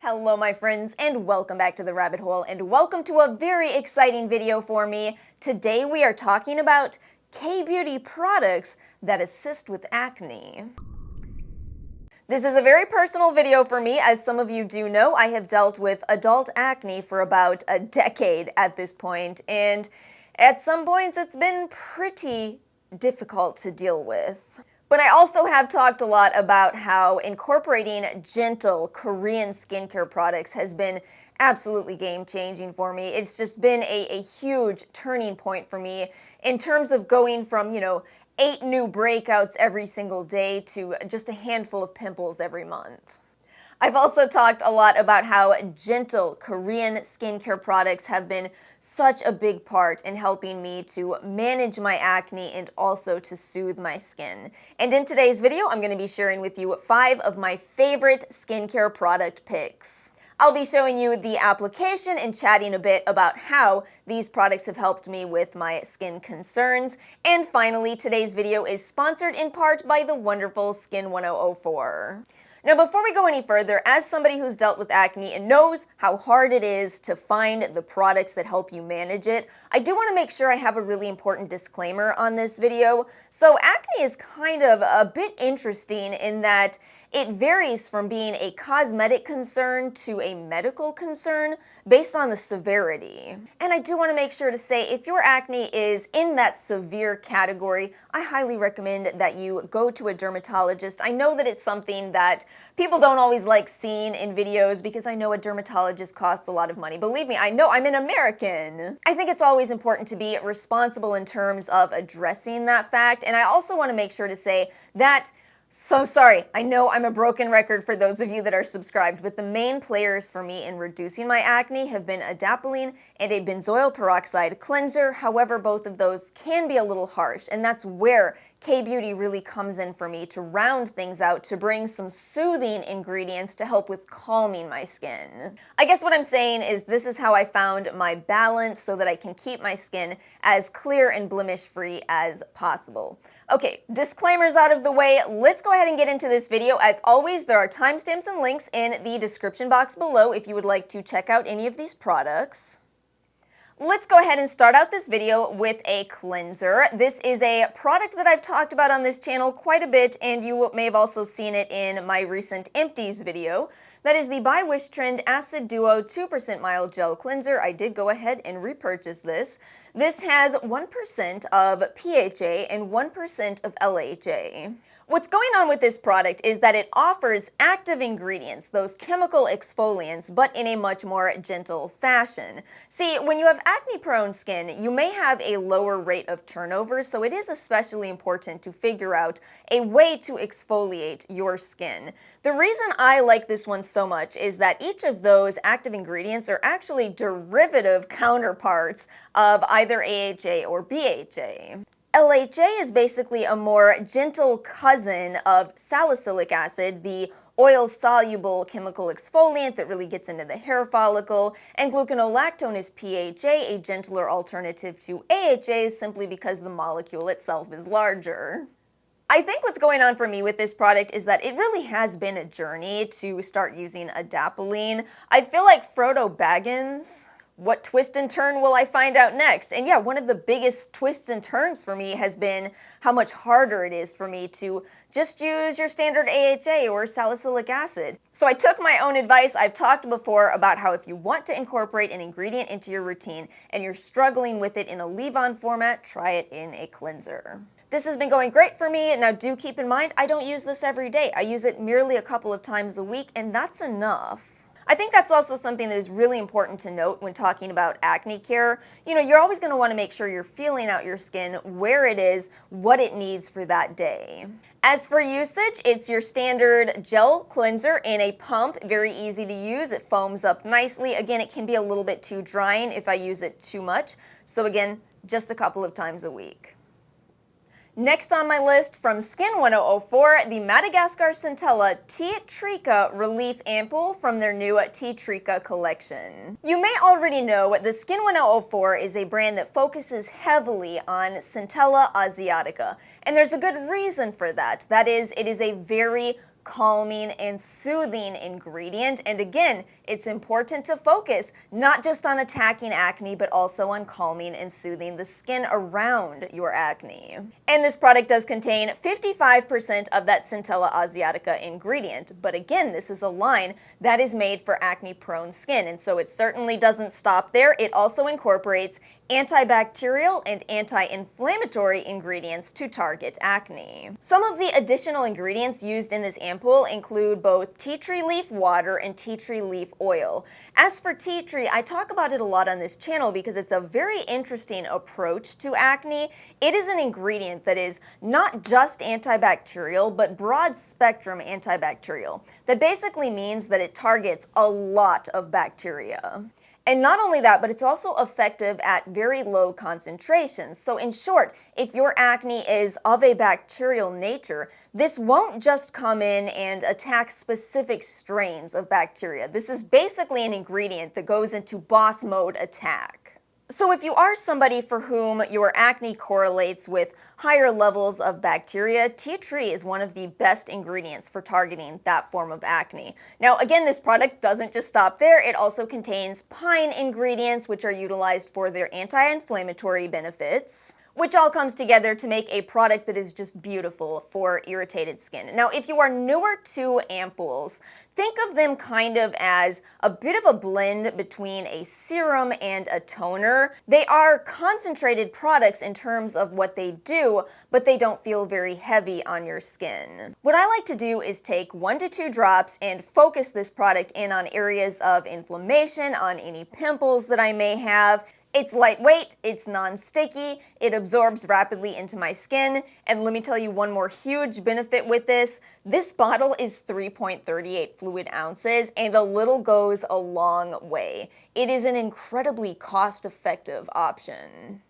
Hello my friends, and welcome back to the rabbit hole, and welcome to a very exciting video for me. Today we are talking about K-beauty products that assist with acne. This is a very personal video for me. As some of you do know, I have dealt with adult acne for about a decade at this point, and at some points it's been pretty difficult to deal with. But I also have talked a lot about how incorporating gentle Korean skincare products has been absolutely game-changing for me. It's just been a huge turning point for me in terms of going from, 8 new breakouts every single day to just a handful of pimples every month. I've also talked a lot about how gentle Korean skincare products have been such a big part in helping me to manage my acne and also to soothe my skin. And in today's video, I'm going to be sharing with you 5 of my favorite skincare product picks. I'll be showing you the application and chatting a bit about how these products have helped me with my skin concerns. And finally, today's video is sponsored in part by the wonderful Skin 1004. Now, before we go any further, as somebody who's dealt with acne and knows how hard it is to find the products that help you manage it, I do want to make sure I have a really important disclaimer on this video. So acne is kind of a bit interesting in that it varies from being a cosmetic concern to a medical concern based on the severity. And I do want to make sure to say, if your acne is in that severe category, I highly recommend that you go to a dermatologist. I know that it's something that people don't always like seeing in videos because I know a dermatologist costs a lot of money. Believe me, I know, I'm an American. I think it's always important to be responsible in terms of addressing that fact, and I also want to make sure to say that so sorry, I know I'm a broken record for those of you that are subscribed, but the main players for me in reducing my acne have been adapalene and a benzoyl peroxide cleanser. However, both of those can be a little harsh, and that's where K-beauty really comes in for me to round things out, to bring some soothing ingredients to help with calming my skin. I guess what I'm saying is this is how I found my balance so that I can keep my skin as clear and blemish-free as possible. Okay, disclaimers out of the way, let's go ahead and get into this video. As always, there are timestamps and links in the description box below if you would like to check out any of these products. Let's go ahead and start out this video with a cleanser. This is a product that I've talked about on this channel quite a bit, and you may have also seen it in my recent empties video. That is the by Wishtrend Acid Duo 2% Mild Gel Cleanser. I did go ahead and repurchase this. This has 1% of PHA and 1% of LHA. What's going on with this product is that it offers active ingredients, those chemical exfoliants, but in a much more gentle fashion. See, when you have acne-prone skin, you may have a lower rate of turnover, so it is especially important to figure out a way to exfoliate your skin. The reason I like this one so much is that each of those active ingredients are actually derivative counterparts of either AHA or BHA. LHA is basically a more gentle cousin of salicylic acid, the oil-soluble chemical exfoliant that really gets into the hair follicle, and gluconolactone is PHA, a gentler alternative to AHA simply because the molecule itself is larger. I think what's going on for me with this product is that it really has been a journey to start using adapalene. I feel like Frodo Baggins. What twist and turn will I find out next? And yeah, one of the biggest twists and turns for me has been how much harder it is for me to just use your standard AHA or salicylic acid. So I took my own advice. I've talked before about how if you want to incorporate an ingredient into your routine and you're struggling with it in a leave-on format, try it in a cleanser. This has been going great for me. Now do keep in mind, I don't use this every day. I use it merely a couple of times a week, and that's enough. I think that's also something that is really important to note when talking about acne care. You're always going to want to make sure you're feeling out your skin, where it is, what it needs for that day. As for usage, it's your standard gel cleanser in a pump, very easy to use. It foams up nicely. Again, it can be a little bit too drying if I use it too much. So again, just a couple of times a week. Next on my list, from Skin 1004, the Madagascar Centella Tea-Trica Relief Ampoule from their new Tea-Trica collection. You may already know the Skin 1004 is a brand that focuses heavily on Centella asiatica, and there's a good reason for that. That is, it is a very calming and soothing ingredient. And again, it's important to focus not just on attacking acne, but also on calming and soothing the skin around your acne. And this product does contain 55% of that Centella asiatica ingredient. But again, this is a line that is made for acne-prone skin, and so it certainly doesn't stop there. It also incorporates antibacterial and anti-inflammatory ingredients to target acne. Some of the additional ingredients used in this ampoule include both tea tree leaf water and tea tree leaf oil. As for tea tree, I talk about it a lot on this channel because it's a very interesting approach to acne. It is an ingredient that is not just antibacterial, but broad spectrum antibacterial. That basically means that it targets a lot of bacteria. And not only that, but it's also effective at very low concentrations. So in short, if your acne is of a bacterial nature, this won't just come in and attack specific strains of bacteria. This is basically an ingredient that goes into boss mode attack. So if you are somebody for whom your acne correlates with higher levels of bacteria, tea tree is one of the best ingredients for targeting that form of acne. Now again, this product doesn't just stop there. It also contains pine ingredients, which are utilized for their anti-inflammatory benefits, which all comes together to make a product that is just beautiful for irritated skin. Now, if you are newer to ampoules, think of them kind of as a bit of a blend between a serum and a toner. They are concentrated products in terms of what they do, but they don't feel very heavy on your skin. What I like to do is take 1 to 2 drops and focus this product in on areas of inflammation, on any pimples that I may have. It's lightweight, it's non-sticky, it absorbs rapidly into my skin, and let me tell you one more huge benefit with this. This bottle is 3.38 fluid ounces, and a little goes a long way. It is an incredibly cost-effective option.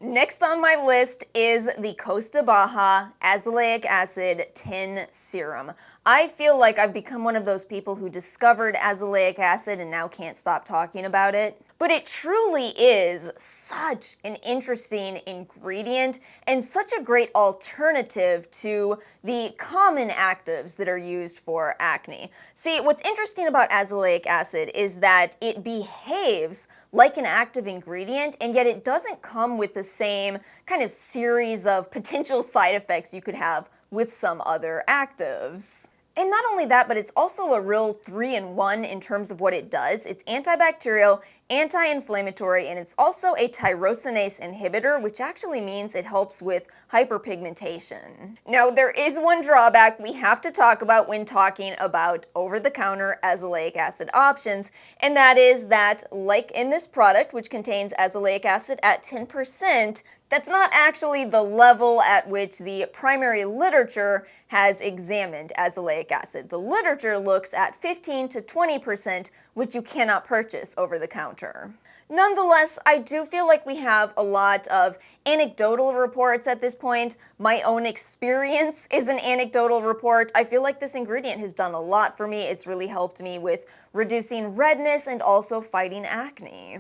Next on my list is the Costa Baha Azelaic Acid 10 Serum. I feel like I've become one of those people who discovered azelaic acid and now can't stop talking about it. But it truly is such an interesting ingredient and such a great alternative to the common actives that are used for acne. See, what's interesting about azelaic acid is that it behaves like an active ingredient, and yet it doesn't come with the same kind of series of potential side effects you could have with some other actives. And not only that, but it's also a real 3-in-1 in terms of what it does. It's antibacterial, anti-inflammatory, and it's also a tyrosinase inhibitor, which actually means it helps with hyperpigmentation. Now, there is one drawback we have to talk about when talking about over-the-counter azelaic acid options, and that is that, like in this product, which contains azelaic acid at 10%, that's not actually the level at which the primary literature has examined azelaic acid. The literature looks at 15 to 20%, which you cannot purchase over the counter. Nonetheless, I do feel like we have a lot of anecdotal reports at this point. My own experience is an anecdotal report. I feel like this ingredient has done a lot for me. It's really helped me with reducing redness and also fighting acne.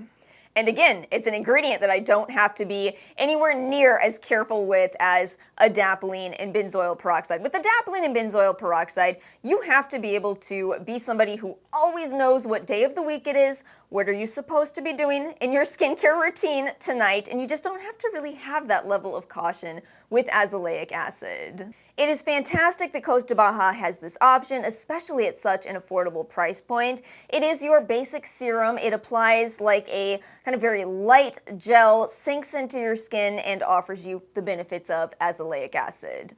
And again, it's an ingredient that I don't have to be anywhere near as careful with as adapalene and benzoyl peroxide. With adapalene and benzoyl peroxide, you have to be able to be somebody who always knows what day of the week it is, what are you supposed to be doing in your skincare routine tonight, and you just don't have to really have that level of caution with azelaic acid. It is fantastic that Costa Baha has this option, especially at such an affordable price point. It is your basic serum. It applies like a kind of very light gel, sinks into your skin, and offers you the benefits of azelaic acid.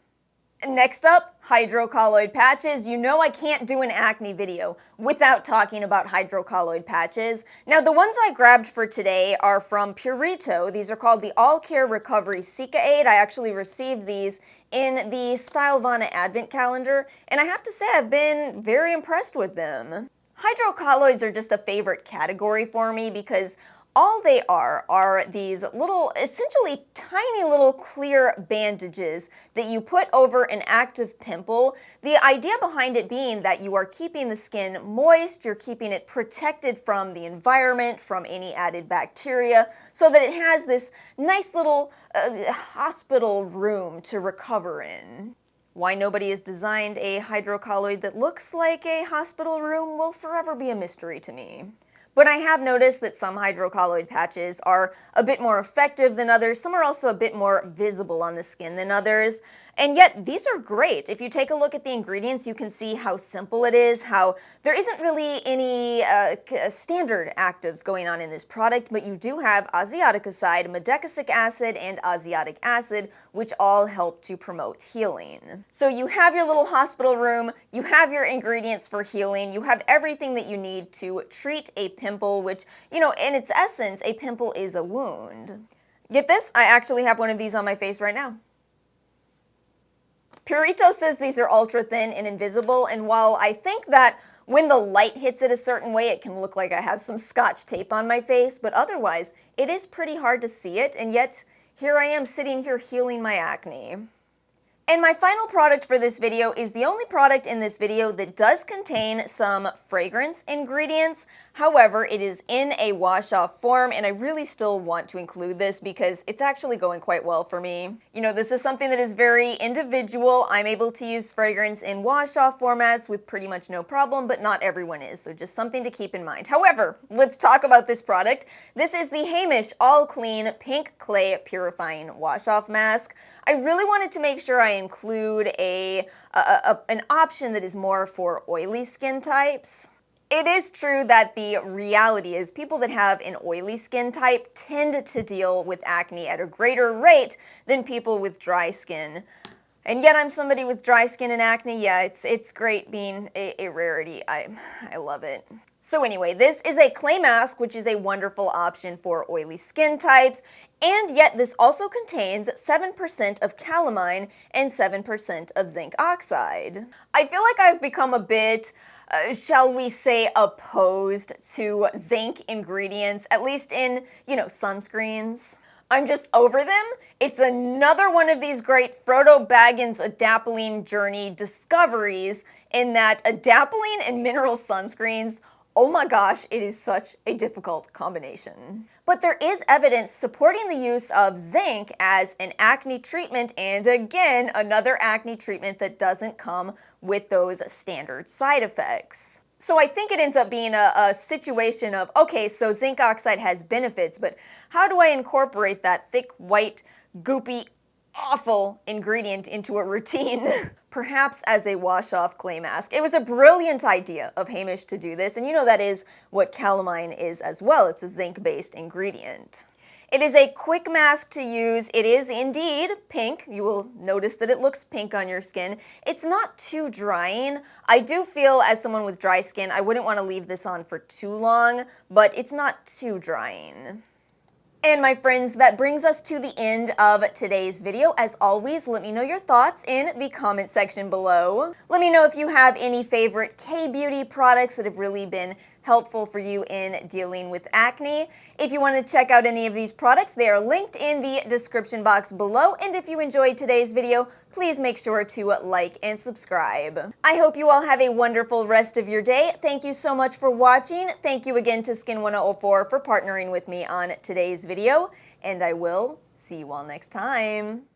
Next up, hydrocolloid patches. You know I can't do an acne video without talking about hydrocolloid patches. Now, the ones I grabbed for today are from Purito. These are called the All Care Recovery Cica Aid. I actually received these in the Stylovana Advent Calendar, and I have to say I've been very impressed with them. Hydrocolloids are just a favorite category for me because all they are these little, essentially tiny little clear bandages that you put over an active pimple. The idea behind it being that you are keeping the skin moist, you're keeping it protected from the environment, from any added bacteria, so that it has this nice little hospital room to recover in. Why nobody has designed a hydrocolloid that looks like a hospital room will forever be a mystery to me. But I have noticed that some hydrocolloid patches are a bit more effective than others. Some are also a bit more visible on the skin than others. And yet, these are great. If you take a look at the ingredients, you can see how simple it is, how there isn't really any standard actives going on in this product, but you do have azelaic, medecasic acid, and azelaic acid, which all help to promote healing. So you have your little hospital room, you have your ingredients for healing, you have everything that you need to treat a pimple, which, you know, in its essence, a pimple is a wound. Get this? I actually have one of these on my face right now. Purito says these are ultra thin and invisible, and while I think that when the light hits it a certain way, it can look like I have some Scotch tape on my face, but otherwise, it is pretty hard to see it, and yet here I am sitting here healing my acne. And my final product for this video is the only product in this video that does contain some fragrance ingredients. However, it is in a wash-off form, and I really still want to include this because it's actually going quite well for me. You know, this is something that is very individual. I'm able to use fragrance in wash-off formats with pretty much no problem, but not everyone is, so just something to keep in mind. However, let's talk about this product. This is the Heimish All Clean Pink Clay Purifying Wash-Off Mask. I really wanted to make sure I include an option that is more for oily skin types. It is true that the reality is people that have an oily skin type tend to deal with acne at a greater rate than people with dry skin. And yet I'm somebody with dry skin and acne. Yeah, it's great being a rarity. I love it. So anyway, this is a clay mask, which is a wonderful option for oily skin types, and yet this also contains 7% of calamine and 7% of zinc oxide. I feel like I've become a bit, shall we say, opposed to zinc ingredients, at least in, you know, sunscreens. I'm just over them. It's another one of these great Frodo Baggins adapalene journey discoveries in that adapalene and mineral sunscreens, oh my gosh, it is such a difficult combination. But there is evidence supporting the use of zinc as an acne treatment, and again, another acne treatment that doesn't come with those standard side effects. So I think it ends up being a situation of, okay, so zinc oxide has benefits, but how do I incorporate that thick, white, goopy, awful ingredient into a routine? Perhaps as a wash-off clay mask. It was a brilliant idea of Heimish to do this, and you know that is what calamine is as well. It's a zinc-based ingredient. It is a quick mask to use. It is indeed pink. You will notice that it looks pink on your skin. It's not too drying. I do feel, as someone with dry skin, I wouldn't want to leave this on for too long, but it's not too drying. And my friends, that brings us to the end of today's video. As always, let me know your thoughts in the comment section below. Let me know if you have any favorite K-beauty products that have really been helpful for you in dealing with acne. If you want to check out any of these products, they are linked in the description box below. And if you enjoyed today's video, please make sure to like and subscribe. I hope you all have a wonderful rest of your day. Thank you so much for watching. Thank you again to Skin 104 for partnering with me on today's video, and I will see you all next time.